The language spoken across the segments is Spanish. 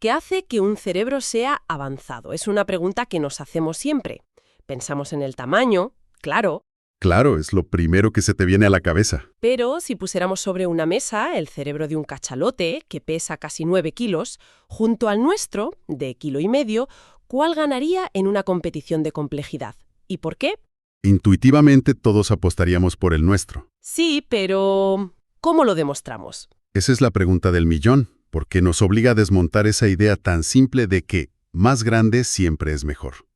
¿qué hace que un cerebro sea avanzado? Es una pregunta que nos hacemos siempre. Pensamos en el tamaño, claro, Claro, es lo primero que se te viene a la cabeza. pero si pusiéramos sobre una mesa el cerebro de un cachalote, que pesa casi 9 kilos, junto al nuestro, de 1,5 kilos, ¿cuál ganaría en una competición de complejidad? ¿Y por qué? Intuitivamente todos apostaríamos por el nuestro. Sí, pero ¿cómo lo demostramos? Esa es la pregunta del millón, porque nos obliga a desmontar esa idea tan simple de que más grande siempre es mejor.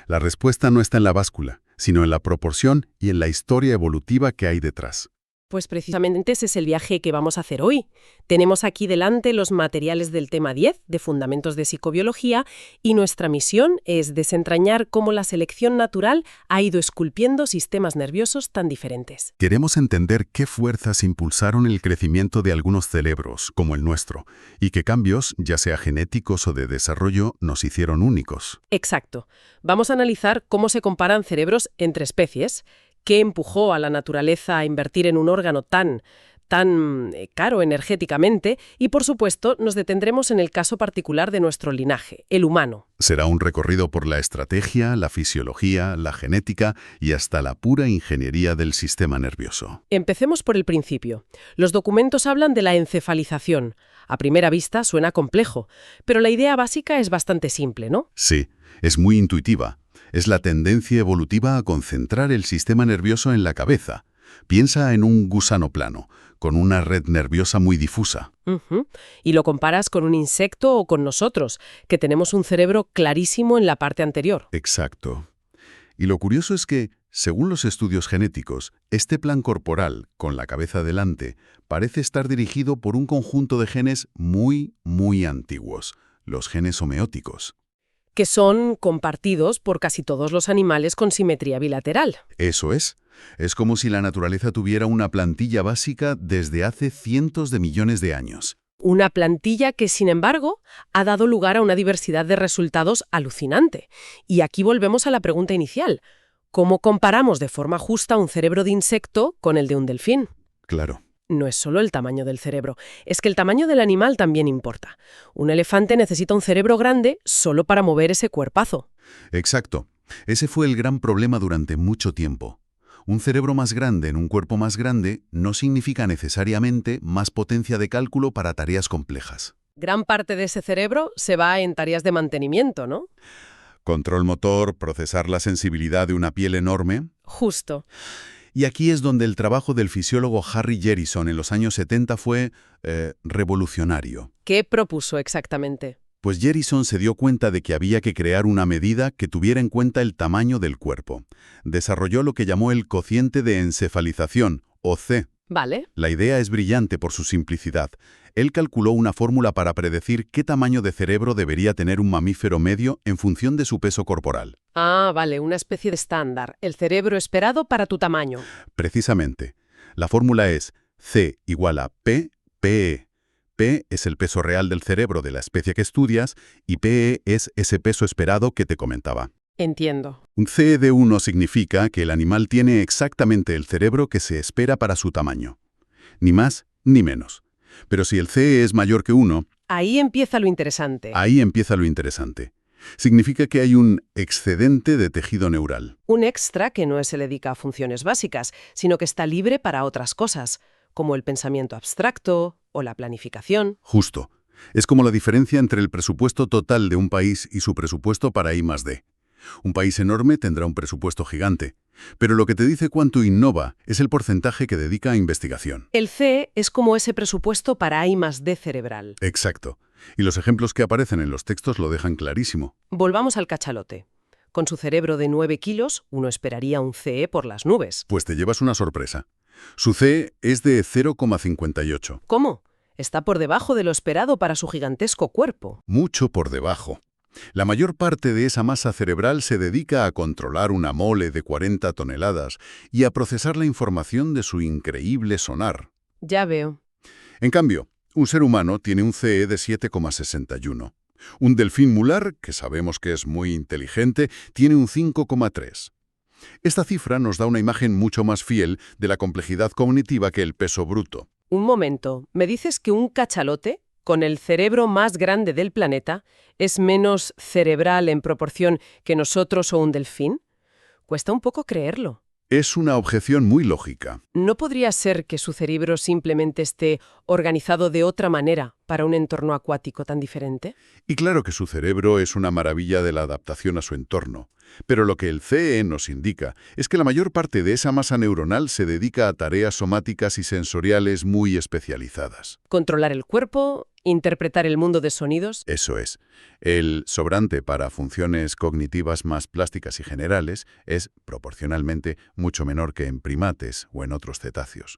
La respuesta no está en la báscula, sino en la proporción y en la historia evolutiva que hay detrás. Pues precisamente ese es el viaje que vamos a hacer hoy. Tenemos aquí delante los materiales del tema 10 de Fundamentos de Psicobiología y nuestra misión es desentrañar cómo la selección natural ha ido esculpiendo sistemas nerviosos tan diferentes. Queremos entender qué fuerzas impulsaron el crecimiento de algunos cerebros, como el nuestro, y qué cambios, ya sea genéticos o de desarrollo, nos hicieron únicos. Exacto. Vamos a analizar cómo se comparan cerebros entre especies, qué empujó a la naturaleza a invertir en un órgano tan caro energéticamente y, por supuesto, nos detendremos en el caso particular de nuestro linaje, el humano. Será un recorrido por la estrategia, la fisiología, la genética y hasta la pura ingeniería del sistema nervioso. Empecemos por el principio. Los documentos hablan de la encefalización. A primera vista suena complejo, pero la idea básica es bastante simple, ¿no? Sí, es muy intuitiva. Es la tendencia evolutiva a concentrar el sistema nervioso en la cabeza. Piensa en un gusano plano, con una red nerviosa muy difusa. Ujú. Y lo comparas con un insecto o con nosotros, que tenemos un cerebro clarísimo en la parte anterior. Exacto. Y lo curioso es que, según los estudios genéticos, este plan corporal, con la cabeza delante, parece estar dirigido por un conjunto de genes muy, muy antiguos, los genes homeóticos. Que son compartidos por casi todos los animales con simetría bilateral. Eso es. Es como si la naturaleza tuviera una plantilla básica desde hace cientos de millones de años. Una plantilla que, sin embargo, ha dado lugar a una diversidad de resultados alucinante. Y aquí volvemos a la pregunta inicial. ¿Cómo comparamos de forma justa un cerebro de insecto con el de un delfín? Claro. No es solo el tamaño del cerebro, es que el tamaño del animal también importa. Un elefante necesita un cerebro grande solo para mover ese cuerpazo. Exacto. Ese fue el gran problema durante mucho tiempo. Un cerebro más grande en un cuerpo más grande no significa necesariamente más potencia de cálculo para tareas complejas. Gran parte de ese cerebro se va en tareas de mantenimiento, ¿no? Control motor, procesar la sensibilidad de una piel enorme. Justo. Y aquí es donde el trabajo del fisiólogo Harry Jerison en los años 70 fue revolucionario. ¿Qué propuso exactamente? Pues Jerison se dio cuenta de que había que crear una medida que tuviera en cuenta el tamaño del cuerpo. Desarrolló lo que llamó el cociente de encefalización, o C. Vale. La idea es brillante por su simplicidad. Él calculó una fórmula para predecir qué tamaño de cerebro debería tener un mamífero medio en función de su peso corporal. Ah, vale, una especie de estándar. El cerebro esperado para tu tamaño. Precisamente. La fórmula es C igual a P, PE. P es el peso real del cerebro de la especie que estudias y PE es ese peso esperado que te comentaba. Entiendo. Un CE de 1 significa que el animal tiene exactamente el cerebro que se espera para su tamaño. Ni más ni menos. Pero si el CE es mayor que 1, Ahí empieza lo interesante. ahí empieza lo interesante. Significa que hay un excedente de tejido neural. Un extra que no se dedica a funciones básicas, sino que está libre para otras cosas, como el pensamiento abstracto o la planificación. Justo. Es como la diferencia entre el presupuesto total de un país y su presupuesto para I+D. Un país enorme tendrá un presupuesto gigante, pero lo que te dice cuánto innova es el porcentaje que dedica a investigación. El CE es como ese presupuesto para I+D cerebral. Exacto. Y los ejemplos que aparecen en los textos lo dejan clarísimo. Volvamos al cachalote. Con su cerebro de 9 kilos, uno esperaría un CE por las nubes. Pues te llevas una sorpresa. Su C es de 0,58. ¿Cómo? Está por debajo de lo esperado para su gigantesco cuerpo. Mucho por debajo. La mayor parte de esa masa cerebral se dedica a controlar una mole de 40 toneladas y a procesar la información de su increíble sonar. Ya veo. En cambio, un ser humano tiene un CE de 7,61. Un delfín mular, que sabemos que es muy inteligente, tiene un 5,3. Esta cifra nos da una imagen mucho más fiel de la complejidad cognitiva que el peso bruto. Un momento, ¿me dices que un cachalote, con el cerebro más grande del planeta, es menos cerebral en proporción que nosotros o un delfín? Cuesta un poco creerlo. Es una objeción muy lógica. ¿No podría ser que su cerebro simplemente esté organizado de otra manera para un entorno acuático tan diferente? Y claro que su cerebro es una maravilla de la adaptación a su entorno. Pero lo que el CE nos indica es que la mayor parte de esa masa neuronal se dedica a tareas somáticas y sensoriales muy especializadas. Controlar el cuerpo, interpretar el mundo de sonidos. Eso es. El sobrante para funciones cognitivas más plásticas y generales es, proporcionalmente, mucho menor que en primates o en otros cetáceos.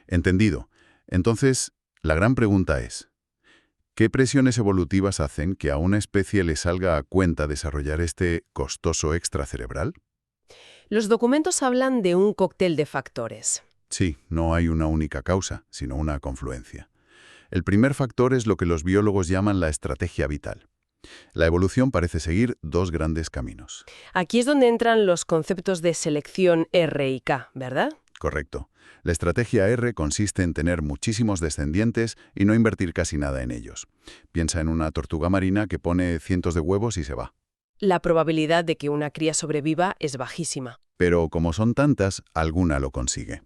Entendido. Entonces, la gran pregunta es, ¿qué presiones evolutivas hacen que a una especie le salga a cuenta desarrollar este costoso extracerebral? Los documentos hablan de un cóctel de factores. Sí, no hay una única causa, sino una confluencia. El primer factor es lo que los biólogos llaman la estrategia vital. La evolución parece seguir dos grandes caminos. Aquí es donde entran los conceptos de selección R y K, ¿verdad? Correcto. La estrategia R consiste en tener muchísimos descendientes y no invertir casi nada en ellos. Piensa en una tortuga marina que pone cientos de huevos y se va. La probabilidad de que una cría sobreviva es bajísima. Pero como son tantas, alguna lo consigue.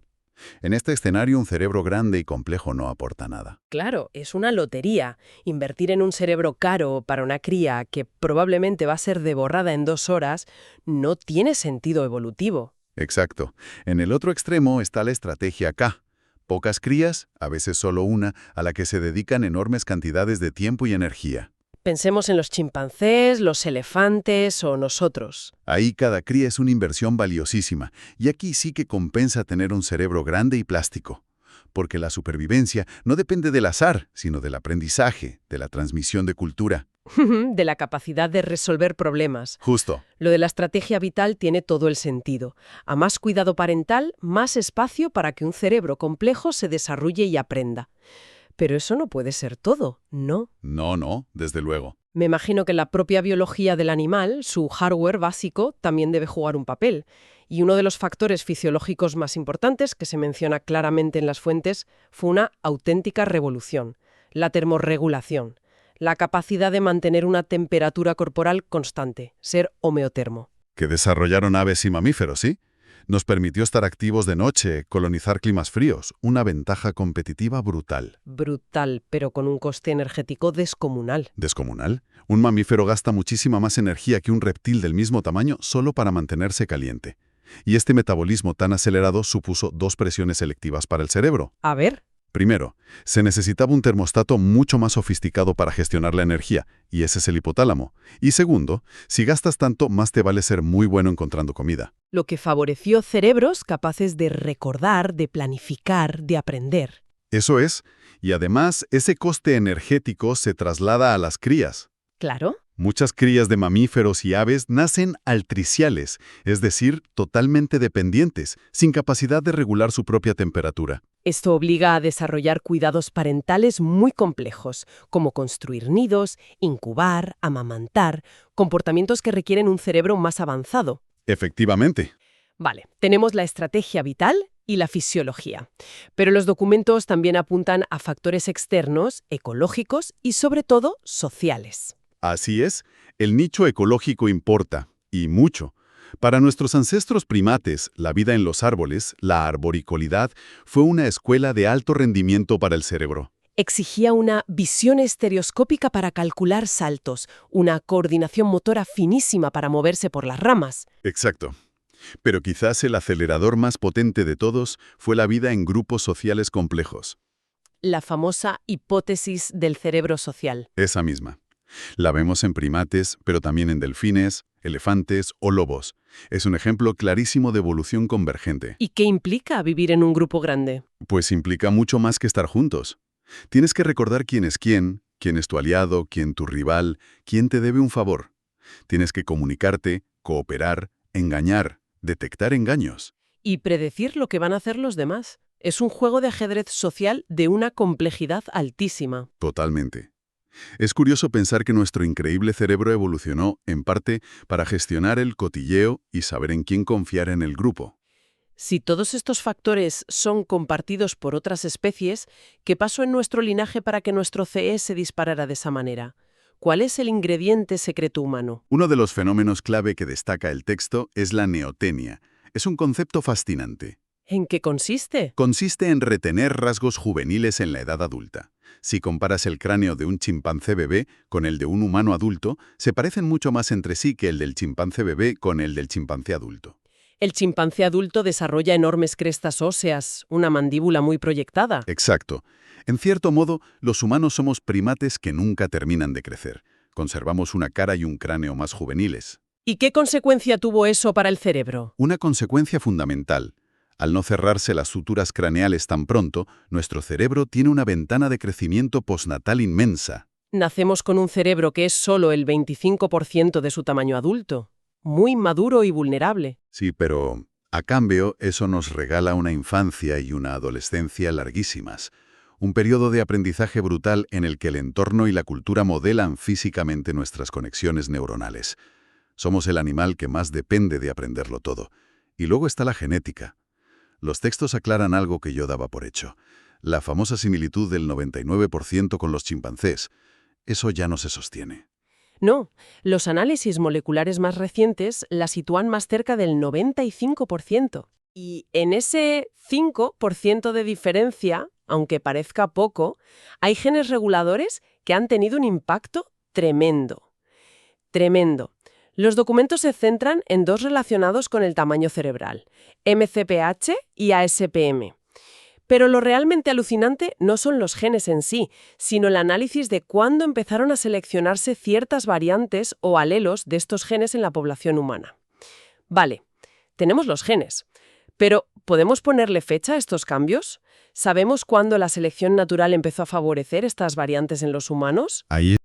En este escenario, un cerebro grande y complejo no aporta nada. Claro, es una lotería. Invertir en un cerebro caro para una cría que probablemente va a ser devorada en 2 horas no tiene sentido evolutivo. Exacto. En el otro extremo está la estrategia K. Pocas crías, a veces solo una, a la que se dedican enormes cantidades de tiempo y energía. Pensemos en los chimpancés, los elefantes o nosotros. Ahí cada cría es una inversión valiosísima, y aquí sí que compensa tener un cerebro grande y plástico. Porque la supervivencia no depende del azar, sino del aprendizaje, de la transmisión de cultura. De la capacidad de resolver problemas. Justo. Lo de la estrategia vital tiene todo el sentido. A más cuidado parental, más espacio para que un cerebro complejo se desarrolle y aprenda. Pero eso no puede ser todo, ¿no? No, desde luego. Me imagino que la propia biología del animal, su hardware básico, también debe jugar un papel. Y uno de los factores fisiológicos más importantes, que se menciona claramente en las fuentes, fue una auténtica revolución: la termorregulación, la capacidad de mantener una temperatura corporal constante, ser homeotermo. Que desarrollaron aves y mamíferos, ¿sí? Nos permitió estar activos de noche, colonizar climas fríos, una ventaja competitiva brutal. Brutal, pero con un coste energético descomunal. ¿Descomunal? Un mamífero gasta muchísima más energía que un reptil del mismo tamaño solo para mantenerse caliente. Y este metabolismo tan acelerado supuso dos presiones selectivas para el cerebro. A ver. Primero, se necesitaba un termostato mucho más sofisticado para gestionar la energía, y ese es el hipotálamo. Y segundo, si gastas tanto, más te vale ser muy bueno encontrando comida. Lo que favoreció cerebros capaces de recordar, de planificar, de aprender. Eso es, y además ese coste energético se traslada a las crías. Claro. Muchas crías de mamíferos y aves nacen altriciales, es decir, totalmente dependientes, sin capacidad de regular su propia temperatura. Esto obliga a desarrollar cuidados parentales muy complejos, como construir nidos, incubar, amamantar, comportamientos que requieren un cerebro más avanzado. Efectivamente. Vale, tenemos la estrategia vital y la fisiología. Pero los documentos también apuntan a factores externos, ecológicos y sobre todo sociales. Así es, el nicho ecológico importa, y mucho. Para nuestros ancestros primates, la vida en los árboles, la arboricolidad, fue una escuela de alto rendimiento para el cerebro. Exigía una visión estereoscópica para calcular saltos, una coordinación motora finísima para moverse por las ramas. Exacto. Pero quizás el acelerador más potente de todos fue la vida en grupos sociales complejos. La famosa hipótesis del cerebro social. Esa misma. La vemos en primates, pero también en delfines, elefantes o lobos. Es un ejemplo clarísimo de evolución convergente. ¿Y qué implica vivir en un grupo grande? Pues implica mucho más que estar juntos. Tienes que recordar quién es tu aliado, quién tu rival, quién te debe un favor. Tienes que comunicarte, cooperar, engañar, detectar engaños. Y predecir lo que van a hacer los demás. Es un juego de ajedrez social de una complejidad altísima. Totalmente. Es curioso pensar que nuestro increíble cerebro evolucionó, en parte, para gestionar el cotilleo y saber en quién confiar en el grupo. Si todos estos factores son compartidos por otras especies, ¿qué pasó en nuestro linaje para que nuestro CE se disparara de esa manera? ¿Cuál es el ingrediente secreto humano? Uno de los fenómenos clave que destaca el texto es la neotenia. Es un concepto fascinante. ¿En qué consiste? Consiste en retener rasgos juveniles en la edad adulta. Si comparas el cráneo de un chimpancé bebé con el de un humano adulto, se parecen mucho más entre sí que el del chimpancé bebé con el del chimpancé adulto. El chimpancé adulto desarrolla enormes crestas óseas, una mandíbula muy proyectada. Exacto. En cierto modo, los humanos somos primates que nunca terminan de crecer. Conservamos una cara y un cráneo más juveniles. ¿Y qué consecuencia tuvo eso para el cerebro? Una consecuencia fundamental. Al no cerrarse las suturas craneales tan pronto, nuestro cerebro tiene una ventana de crecimiento postnatal inmensa. Nacemos con un cerebro que es solo el 25% de su tamaño adulto, muy maduro y vulnerable. Sí, pero a cambio eso nos regala una infancia y una adolescencia larguísimas. Un periodo de aprendizaje brutal en el que el entorno y la cultura modelan físicamente nuestras conexiones neuronales. Somos el animal que más depende de aprenderlo todo. Y luego está la genética. Los textos aclaran algo que yo daba por hecho. La famosa similitud del 99% con los chimpancés. Eso ya no se sostiene. No, los análisis moleculares más recientes la sitúan más cerca del 95%. Y en ese 5% de diferencia, aunque parezca poco, hay genes reguladores que han tenido un impacto tremendo. Tremendo. Los documentos se centran en dos relacionados con el tamaño cerebral, MCPH y ASPM. Pero lo realmente alucinante no son los genes en sí, sino el análisis de cuándo empezaron a seleccionarse ciertas variantes o alelos de estos genes en la población humana. Vale, tenemos los genes, pero ¿podemos ponerle fecha a estos cambios? ¿Sabemos cuándo la selección natural empezó a favorecer estas variantes en los humanos? Ahí